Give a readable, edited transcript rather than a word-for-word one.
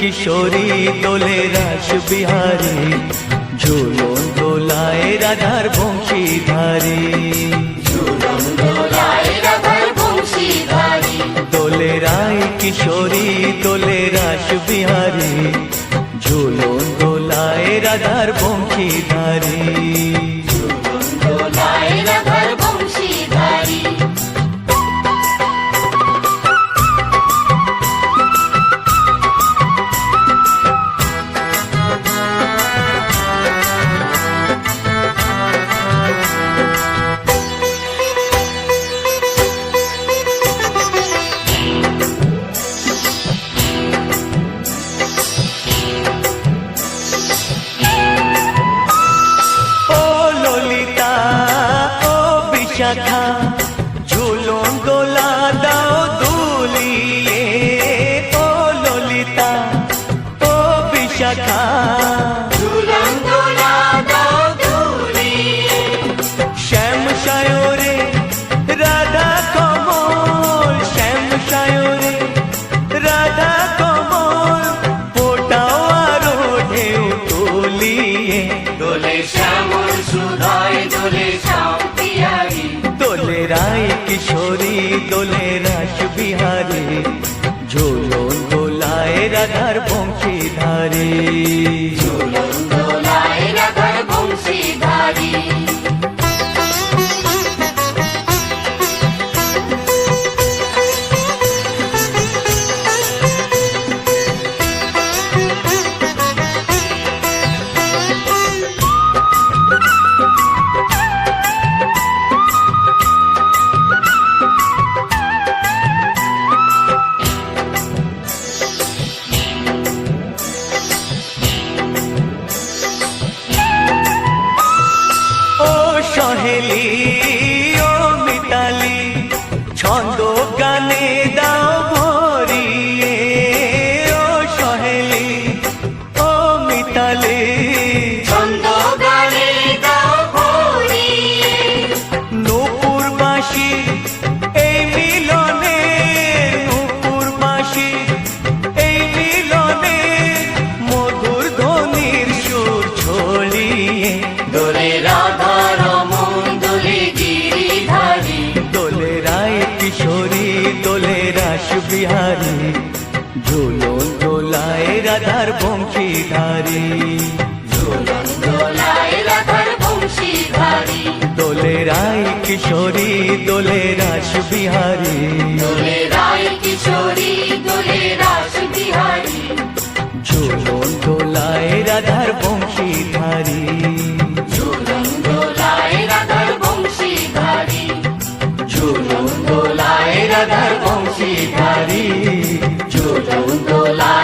কিশোরী দোলে রাস বিহারী, ঝুলন দোলায় রাধার বংশীধারী। ঝুলন দোলায় রাধার বংশীধারী। দোলে রায় কিশোরী দোলে রাস বিহারী, ঝুলন দোলায় রাধার বংশীধারী। ঝুলন দোলায় রাধার বংশীধারী। শাখা ঝুলন দোলা দাও দুলিয়ে, ও ললিতা ও বিশাখা। ঝুলন দোলা দাও দুলিয়ে। শ্যাম সায়রে রাধা কমল, শ্যাম সায়রে রাধা কমল, ফোটাও আরো ঢেউ তুলিয়ে। দোলে শ্যামল সুধায় দোলে শ্যাম পিয়ারী। দোলে রায় কিশোরী দোলে রাস বিহারী, ঝুলন দোলায় রাধার বংশীধারী। ঝুলন দোলায় রাধার বংশীধারী। সহেলি ও মিতালি ছন্দ গানে দাও ভরিয়ে, ও সহেলি ও মিতালি ছন্দ গানে দাও ভরিয়ে। নূপুর বাঁশি এই মিলনে, নূপুর বাঁশি এই মিলনে, মধুর ধ্বনির সুর ছড়িয়ে। দোলে রাধা রমন দোলে গিরিধারী। দোলে রায় কিশোরী দোলে রাস বিহারী, ঝুলন দোলায় রাধার বংশীধারী। ঝুলন দোলায় রাধার বংশীধারী। দোলে রায় কিশোরী দোলে রাস বিহারী, দোলে রায় কিশোরী দোলে রাস বিহারী। ঝুলন দোলায় রাধার বংশীধারী। ঝুলন দোলায় রাধার বংশীধারী। ঝুলন দোলায় রাধার বংশীধারী। ঝুলন দোলায়